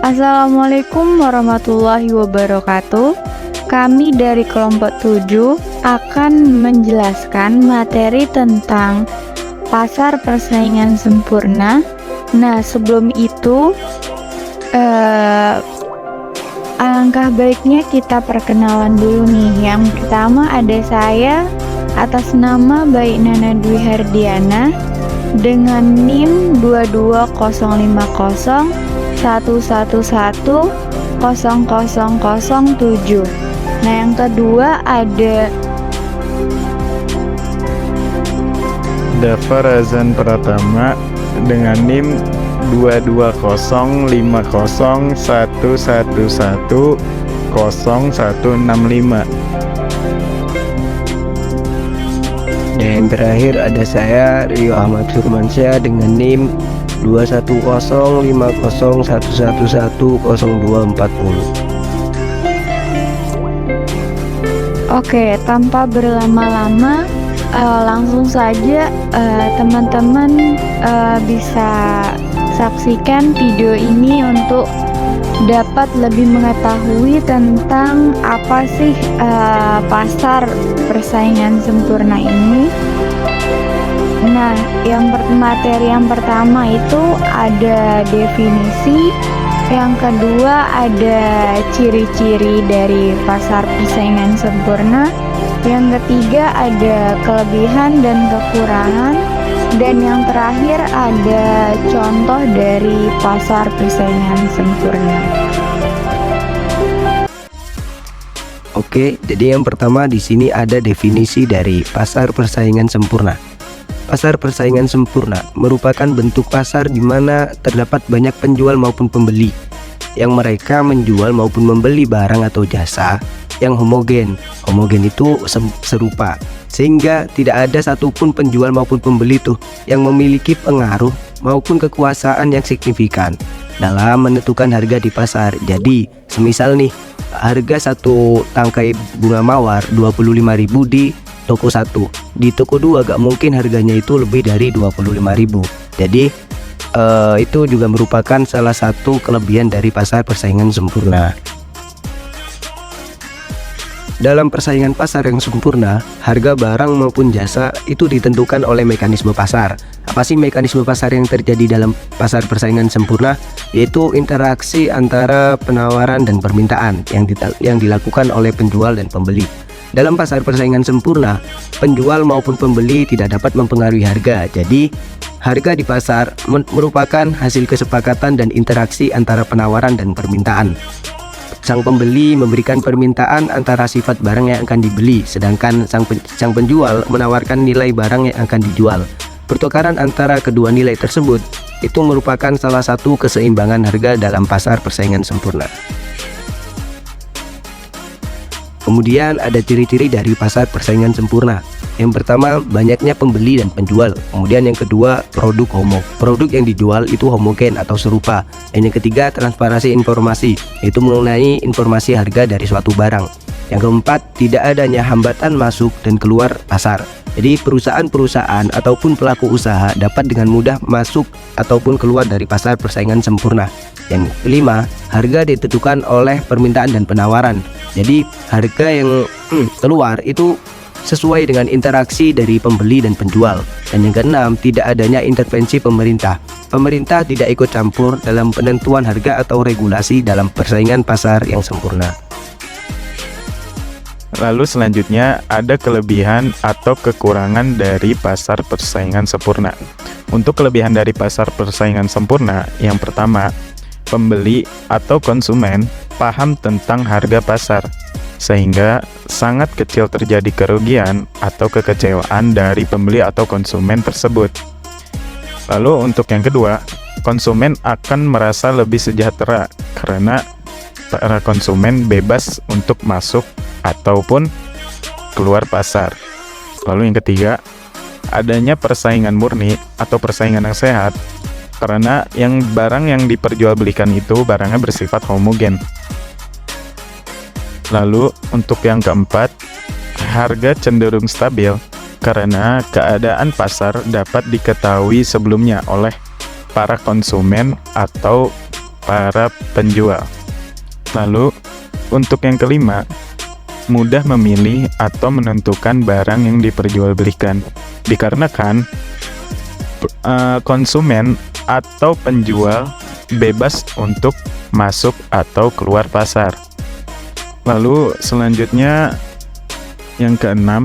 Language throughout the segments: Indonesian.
Assalamualaikum warahmatullahi wabarakatuh. Kami dari kelompok 7 akan menjelaskan materi tentang pasar persaingan sempurna. Nah, sebelum itu alangkah baiknya kita perkenalan dulu nih. Yang pertama ada saya atas nama Baik Nana Dwi Hardiana dengan NIM 22050 1110007. Nah, yang kedua ada Dava Razan Pratama dengan NIM 22051110165. Dan terakhir ada saya Rio Ahmad Firmansyah dengan NIM 2105011100240. Oke, tanpa berlama-lama langsung saja teman-teman bisa saksikan video ini untuk dapat lebih mengetahui tentang apa sih pasar persaingan sempurna ini. Nah, materi yang pertama itu ada definisi, yang kedua ada ciri-ciri dari pasar persaingan sempurna, yang ketiga ada kelebihan dan kekurangan, dan yang terakhir ada contoh dari pasar persaingan sempurna. Oke, jadi yang pertama di sini ada definisi dari pasar persaingan sempurna. Pasar persaingan sempurna merupakan bentuk pasar di mana terdapat banyak penjual maupun pembeli, yang mereka menjual maupun membeli barang atau jasa yang homogen. Homogen itu serupa, sehingga tidak ada satupun penjual maupun pembeli yang memiliki pengaruh maupun kekuasaan yang signifikan dalam menentukan harga di pasar. Jadi, semisal nih, harga satu tangkai bunga mawar 25.000 di toko 1, di toko 2 gak mungkin harganya itu lebih dari 25.000. Jadi itu juga merupakan salah satu kelebihan dari pasar persaingan sempurna. Dalam persaingan pasar yang sempurna, harga barang maupun jasa itu ditentukan oleh mekanisme pasar. Apa sih mekanisme pasar yang terjadi dalam pasar persaingan sempurna? Yaitu interaksi antara penawaran dan permintaan yang dilakukan oleh penjual dan pembeli. Dalam pasar persaingan sempurna, penjual maupun pembeli tidak dapat mempengaruhi harga. Jadi, harga di pasar merupakan hasil kesepakatan dan interaksi antara penawaran dan permintaan. Sang pembeli memberikan permintaan antara sifat barang yang akan dibeli, sedangkan sang penjual menawarkan nilai barang yang akan dijual. Pertukaran antara kedua nilai tersebut itu merupakan salah satu keseimbangan harga dalam pasar persaingan sempurna. Kemudian ada ciri-ciri dari pasar persaingan sempurna. Yang pertama, banyaknya pembeli dan penjual. Kemudian yang kedua, produk yang dijual itu homogen atau serupa. Dan yang ketiga, transparansi informasi, yaitu mengenai informasi harga dari suatu barang. Yang keempat, tidak adanya hambatan masuk dan keluar pasar. Jadi perusahaan-perusahaan ataupun pelaku usaha dapat dengan mudah masuk ataupun keluar dari pasar persaingan sempurna. Yang kelima, harga ditentukan oleh permintaan dan penawaran. Jadi harga yang keluar itu sesuai dengan interaksi dari pembeli dan penjual. Dan yang keenam, tidak adanya intervensi pemerintah. Pemerintah tidak ikut campur dalam penentuan harga atau regulasi dalam persaingan pasar yang sempurna. Lalu selanjutnya ada kelebihan atau kekurangan dari pasar persaingan sempurna. Untuk kelebihan dari pasar persaingan sempurna, yang pertama, pembeli atau konsumen paham tentang harga pasar, sehingga sangat kecil terjadi kerugian atau kekecewaan dari pembeli atau konsumen tersebut. Lalu untuk yang kedua, konsumen akan merasa lebih sejahtera karena para konsumen bebas untuk masuk ataupun keluar pasar. Lalu yang ketiga, adanya persaingan murni atau persaingan yang sehat karena barang yang diperjualbelikan itu barangnya bersifat homogen. Lalu untuk yang keempat, harga cenderung stabil karena keadaan pasar dapat diketahui sebelumnya oleh para konsumen atau para penjual. Lalu, untuk yang kelima, mudah memilih atau menentukan barang yang diperjualbelikan. Dikarenakan konsumen atau penjual bebas untuk masuk atau keluar pasar. Lalu selanjutnya yang keenam,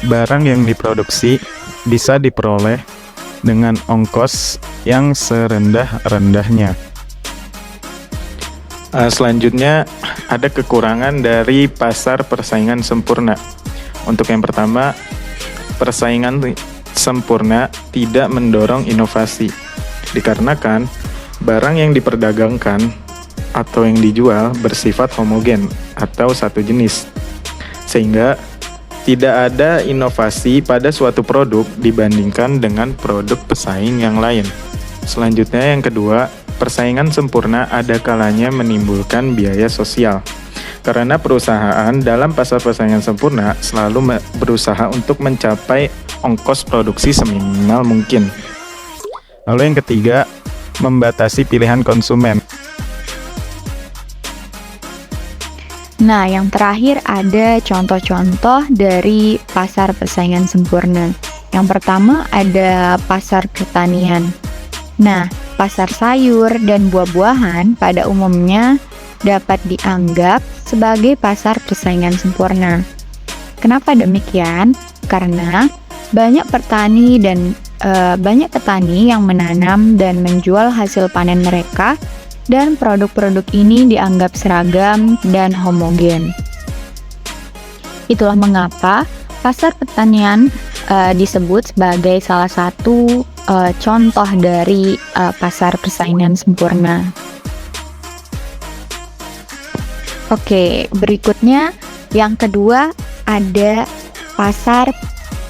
barang yang diproduksi bisa diperoleh dengan ongkos yang serendah-rendahnya. Selanjutnya ada kekurangan dari pasar persaingan sempurna. Untuk yang pertama, persaingan sempurna tidak mendorong inovasi, dikarenakan barang yang diperdagangkan atau yang dijual bersifat homogen atau satu jenis, sehingga tidak ada inovasi pada suatu produk dibandingkan dengan produk pesaing yang lain. Selanjutnya yang kedua, persaingan sempurna ada kalanya menimbulkan biaya sosial. Karena perusahaan dalam pasar persaingan sempurna selalu berusaha untuk mencapai ongkos produksi seminimal mungkin. Lalu yang ketiga, membatasi pilihan konsumen. Nah, yang terakhir ada contoh-contoh dari pasar persaingan sempurna. Yang pertama ada pasar pertanian. Nah, pasar sayur dan buah-buahan pada umumnya dapat dianggap sebagai pasar persaingan sempurna. Kenapa demikian? Karena banyak petani yang menanam dan menjual hasil panen mereka, dan produk-produk ini dianggap seragam dan homogen. Itulah mengapa pasar pertanian disebut sebagai salah satu contoh dari pasar persaingan sempurna. Oke, berikutnya yang kedua ada pasar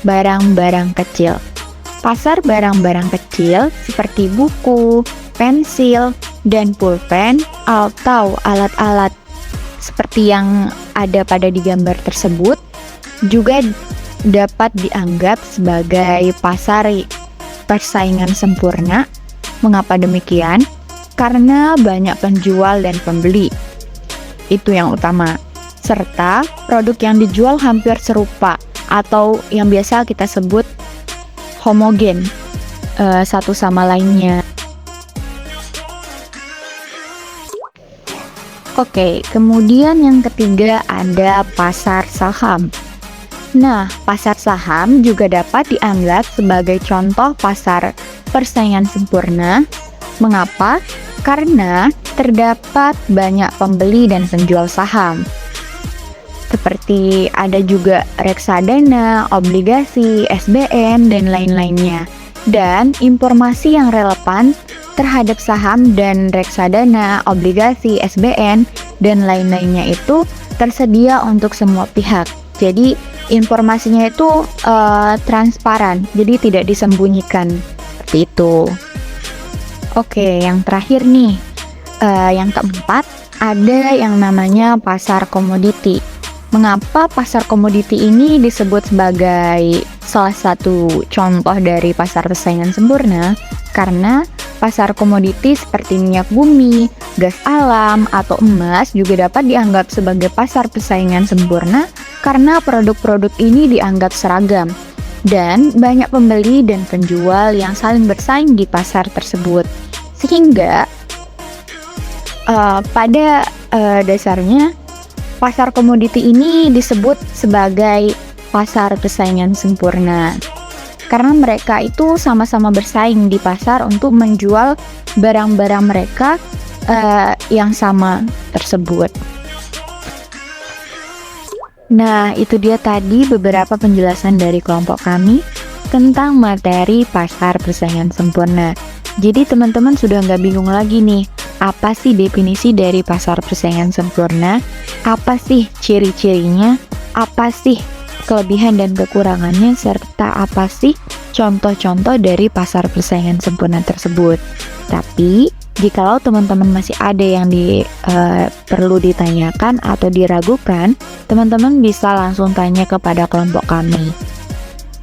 barang-barang kecil. Pasar barang-barang kecil seperti buku, pensil, dan pulpen atau alat-alat seperti yang ada pada di gambar tersebut juga dapat dianggap sebagai pasar persaingan sempurna. Mengapa demikian? Karena banyak penjual dan pembeli. Itu yang utama. Serta produk yang dijual hampir serupa atau yang biasa kita sebut homogen satu sama lainnya. Oke, kemudian yang ketiga ada pasar saham. Nah, pasar saham juga dapat dianggap sebagai contoh pasar persaingan sempurna. Mengapa? Karena terdapat banyak pembeli dan penjual saham. Seperti ada juga reksadana, obligasi, SBN, dan lain-lainnya. Dan informasi yang relevan terhadap saham dan reksadana, obligasi, SBN, dan lain-lainnya itu tersedia untuk semua pihak. Jadi informasinya itu transparan, jadi tidak disembunyikan. Seperti itu. Oke, yang terakhir nih, yang keempat ada yang namanya pasar komoditi. Mengapa pasar komoditi ini disebut sebagai salah satu contoh dari pasar persaingan sempurna? Karena pasar komoditi seperti minyak bumi, gas alam, atau emas juga dapat dianggap sebagai pasar persaingan sempurna karena produk-produk ini dianggap seragam dan banyak pembeli dan penjual yang saling bersaing di pasar tersebut. Sehingga pada dasarnya pasar komoditi ini disebut sebagai pasar persaingan sempurna karena mereka itu sama-sama bersaing di pasar untuk menjual barang-barang mereka yang sama tersebut. Nah, itu dia tadi beberapa penjelasan dari kelompok kami tentang materi pasar persaingan sempurna. Jadi teman-teman sudah nggak bingung lagi nih, apa sih definisi dari pasar persaingan sempurna? Apa sih ciri-cirinya? Apa sih kelebihan dan kekurangannya? Serta apa sih contoh-contoh dari pasar persaingan sempurna tersebut? Tapi, jikalau teman-teman masih ada yang perlu ditanyakan atau diragukan, teman-teman bisa langsung tanya kepada kelompok kami.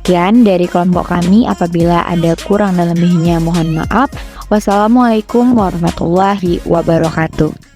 Sekian dari kelompok kami, apabila ada kurang dan lebihnya mohon maaf. Wassalamualaikum warahmatullahi wabarakatuh.